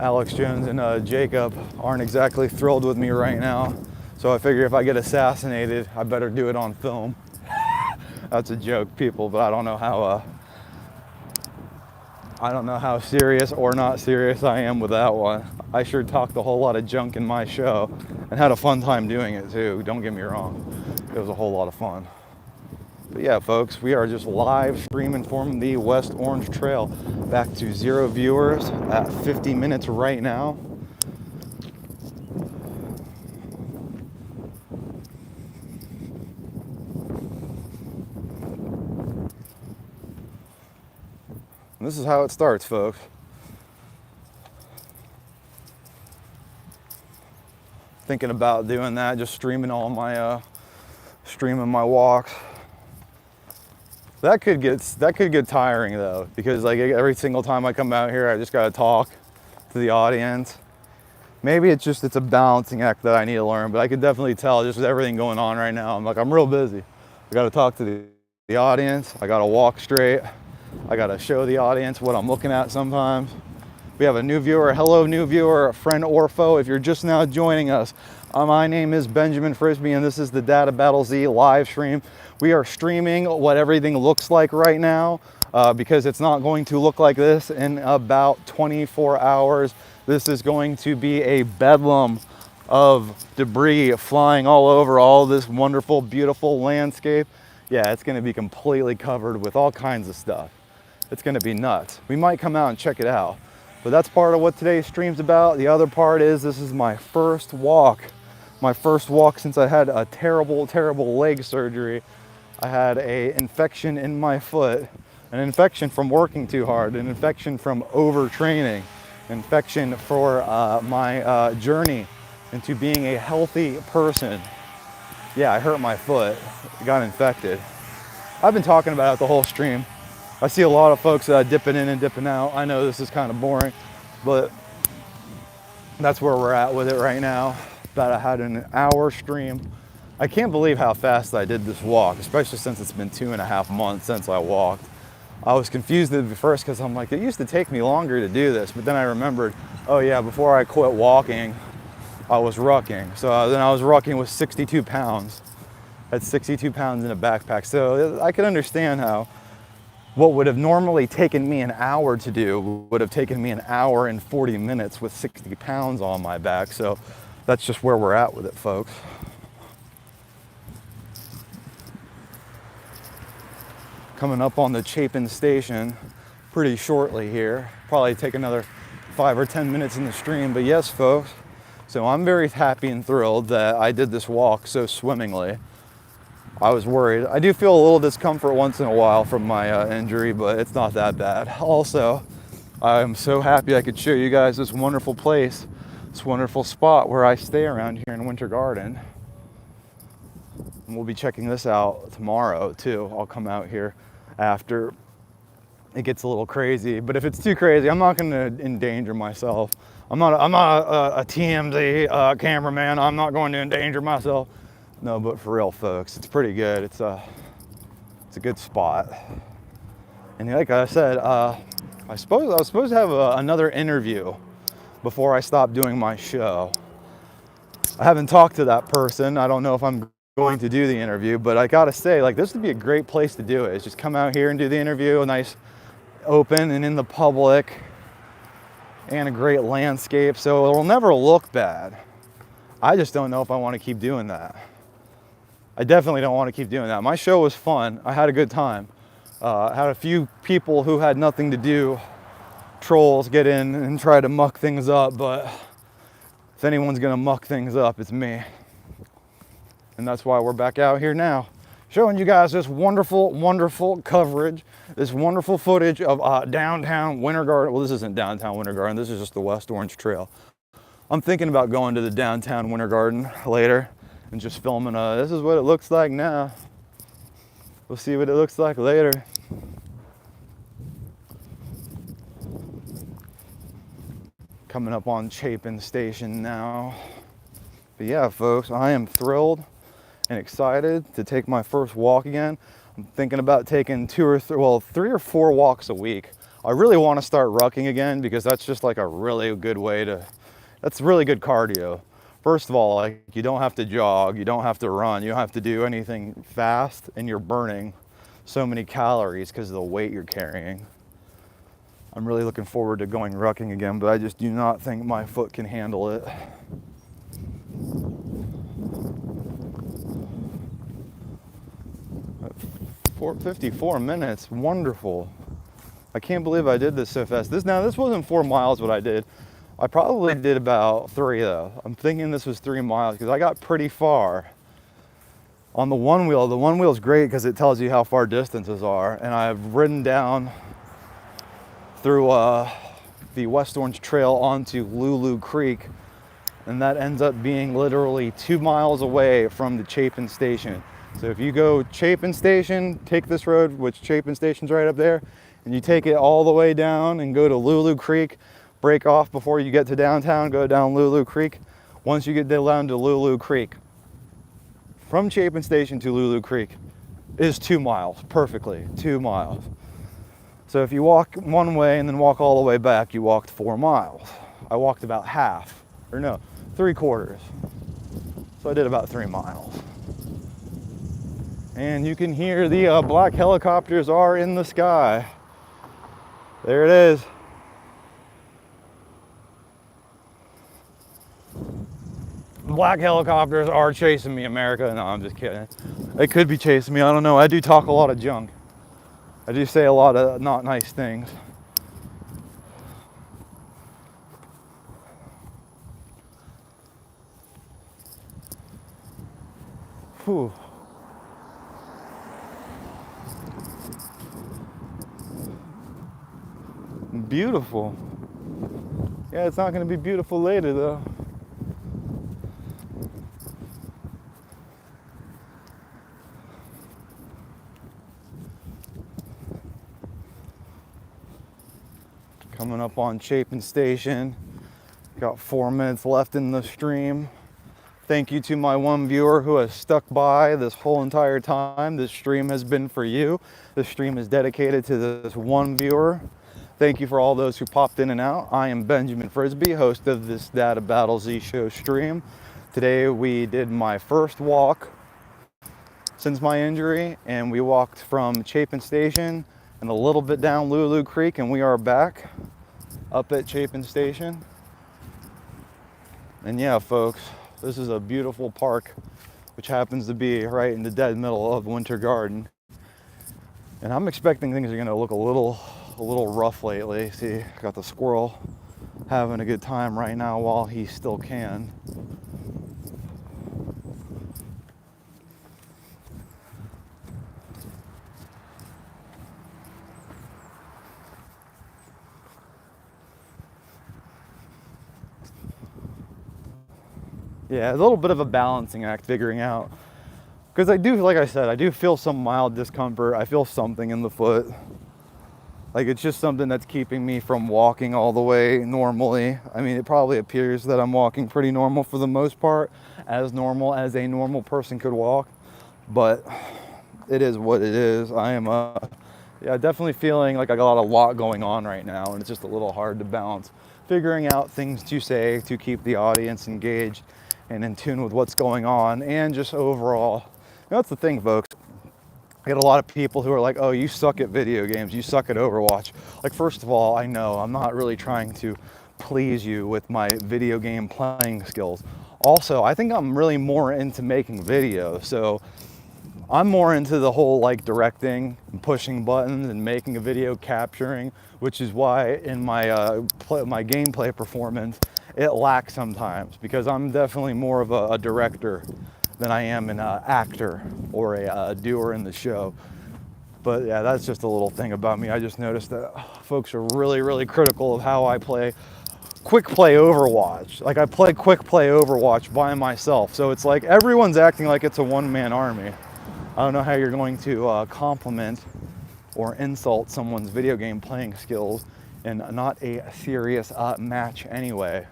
Alex Jones and Jacob aren't exactly thrilled with me right now. So I figure if I get assassinated, I better do it on film. That's a joke, people, but I don't know how serious or not serious I am with that one. I sure talked a whole lot of junk in my show and had a fun time doing it too. Don't get me wrong. It was a whole lot of fun. But yeah, folks, we are just live streaming from the West Orange Trail. Back to 0 viewers at 50 minutes right now. And this is how it starts, folks. Thinking about doing that, just streaming all my streaming my walks. That could get tiring though, because like every single time I come out here, I just gotta talk to the audience. Maybe it's a balancing act that I need to learn, but I could definitely tell just with everything going on right now. I'm real busy. I got to talk to the audience. I got to walk straight. I got to show the audience what I'm looking at sometimes. We have a new viewer. Hello, new viewer, friend or foe. If you're just now joining us, my name is Benjamin Frisby, and this is the DataBattlesZ live stream. We are streaming what everything looks like right now because it's not going to look like this in about 24 hours. This is going to be a bedlam of debris flying all over all this wonderful, beautiful landscape. Yeah, it's going to be completely covered with all kinds of stuff. It's going to be nuts. We might come out and check it out. But that's part of what today's stream's about. The other part is this is my first walk. My first walk since I had a terrible, terrible leg surgery. I had an infection in my foot, an infection from working too hard, an infection from overtraining, infection for my journey into being a healthy person. Yeah, I hurt my foot, got infected. I've been talking about it the whole stream. I see a lot of folks dipping in and dipping out. I know this is kind of boring, but that's where we're at with it right now. I had an hour stream. I can't believe how fast I did this walk, especially since it's been 2.5 months since I walked. I was confused at first because I'm like, it used to take me longer to do this, but then I remembered, oh yeah, before I quit walking, I was rucking. So then I was rucking with 62 pounds. I had 62 pounds in a backpack. So I could understand how what would have normally taken me an hour to do would have taken me an hour and 40 minutes with 60 pounds on my back. So that's just where we're at with it, folks. Coming up on the Chapin station pretty shortly here. Probably take another 5 or 10 minutes in the stream, but yes, folks. So I'm very happy and thrilled that I did this walk so swimmingly. I was worried. I do feel a little discomfort once in a while from my injury, but it's not that bad. Also, I'm so happy I could show you guys this wonderful place, this wonderful spot where I stay around here in Winter Garden. And we'll be checking this out tomorrow too. I'll come out here after it gets a little crazy, but if it's too crazy, I'm not going to endanger myself. I'm not a TMZ cameraman. I'm not going to endanger myself. No, but for real, folks, it's pretty good. It's a good spot. And like I said, I was supposed to have another interview before I stopped doing my show. I haven't talked to that person. I don't know if I'm going to do the interview, but I gotta say, like, this would be a great place to do it. Is just come out here and do the interview, a nice open and in the public, and a great landscape, so it'll never look bad. I just don't know if I want to keep doing that. I definitely don't want to keep doing that. My show was fun. I had a good time. I had a few people who had nothing to do, trolls, get in and try to muck things up, but if anyone's gonna muck things up, it's me. And that's why we're back out here now, showing you guys this wonderful, wonderful coverage, this wonderful footage of downtown Winter Garden. Well, this isn't downtown Winter Garden, this is just the West Orange Trail. I'm thinking about going to the downtown Winter Garden later and just filming, this is what it looks like now. We'll see what it looks like later. Coming up on Chapin Station now. But yeah, folks, I am thrilled and excited to take my first walk again. I'm thinking about taking 3 or 4 walks a week. I really want to start rucking again because that's just like a really good way to, that's really good cardio. First of all, like, you don't have to jog, you don't have to run, you don't have to do anything fast, and you're burning so many calories because of the weight you're carrying. I'm really looking forward to going rucking again, but I just do not think my foot can handle it. 54 minutes, wonderful. I can't believe I did this so fast. This wasn't 4 miles what I did. I probably did about 3 though. I'm thinking this was 3 miles because I got pretty far. On the one wheel, the one wheel is great because it tells you how far distances are. And I've ridden down through the West Orange Trail onto Lulu Creek. And that ends up being literally 2 miles away from the Chapin Station. So if you go Chapin Station, take this road, which Chapin Station's right up there, and you take it all the way down and go to Lulu Creek, break off before you get to downtown, go down Lulu Creek. Once you get down to Lulu Creek, from Chapin Station to Lulu Creek is 2 miles, perfectly, 2 miles. So if you walk one way and then walk all the way back, you walked 4 miles. I walked about half, or no, 3/4. So I did about 3 miles. And you can hear the black helicopters are in the sky. There it is. Black helicopters are chasing me, America. No, I'm just kidding. They could be chasing me, I don't know. I do talk a lot of junk. I do say a lot of not nice things. Whew. Beautiful. Yeah, it's not going to be beautiful later though. Coming up on Chapin Station. Got 4 minutes left in the stream. Thank you to my one viewer who has stuck by this whole entire time. This stream has been for you. This stream is dedicated to this one viewer. Thank you for all those who popped in and out. I am Benjamin Frisby, host of this DataBattlesZ Show stream. Today we did my first walk since my injury, and we walked from Chapin Station and a little bit down Lulu Creek, and we are back up at Chapin Station. And yeah, folks, this is a beautiful park, which happens to be right in the dead middle of Winter Garden. And I'm expecting things are gonna look a little rough lately. See, got the squirrel having a good time right now while he still can. Yeah, a little bit of a balancing act figuring out. Because I do, like I said, I do feel some mild discomfort. I feel something in the foot. Like it's just something that's keeping me from walking all the way normally. I mean, it probably appears that I'm walking pretty normal for the most part, as normal as a normal person could walk. But it is what it is. I am yeah, definitely feeling like I got a lot going on right now, and it's just a little hard to balance. Figuring out things to say to keep the audience engaged and in tune with what's going on, and just overall, you know, that's the thing, folks. I get a lot of people who are like, oh, you suck at video games, you suck at Overwatch. Like, first of all, I know I'm not really trying to please you with my video game playing skills. Also, I think I'm really more into making videos, so I'm more into the whole like directing and pushing buttons and making a video, capturing, which is why in my my gameplay performance it lacks sometimes, because I'm definitely more of a director than I am an actor or a doer in the show. But yeah, that's just a little thing about me. I just noticed that folks are really critical of how I play quick play Overwatch. Like, I play quick play Overwatch by myself, so it's like everyone's acting like it's a one-man army. I don't know how you're going to compliment or insult someone's video game playing skills in not a serious match anyway.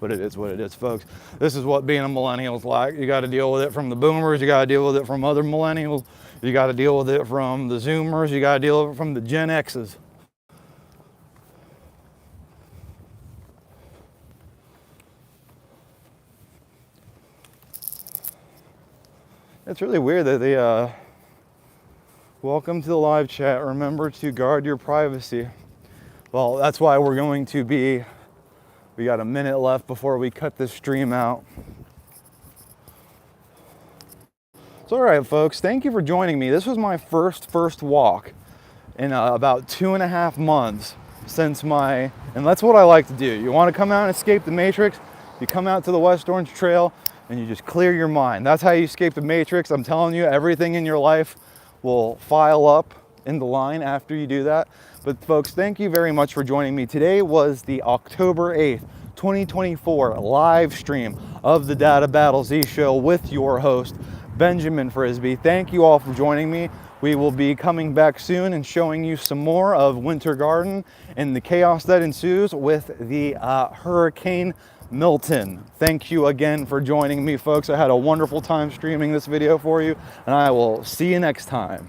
But it is what it is, folks. This is what being a millennial's like. You got to deal with it from the boomers. You got to deal with it from other millennials. You got to deal with it from the Zoomers. You got to deal with it from the Gen X's. It's really weird that they, welcome to the live chat. Remember to guard your privacy. Well, that's why we're going to be, we got a minute left before we cut this stream out. So, all right, folks, thank you for joining me. This was my first walk in about 2.5 months since my, and that's what I like to do. You want to come out and escape the Matrix? You come out to the West Orange Trail and you just clear your mind. That's how you escape the Matrix. I'm telling you, everything in your life will file up in the line after you do that. But folks, thank you very much for joining me. Today was the October 8th, 2024 live stream of the DataBattlesZ Show with your host, Benjamin Frisby. Thank you all for joining me. We will be coming back soon and showing you some more of Winter Garden and the chaos that ensues with the Hurricane Milton. Thank you again for joining me, folks. I had a wonderful time streaming this video for you, and I will see you next time.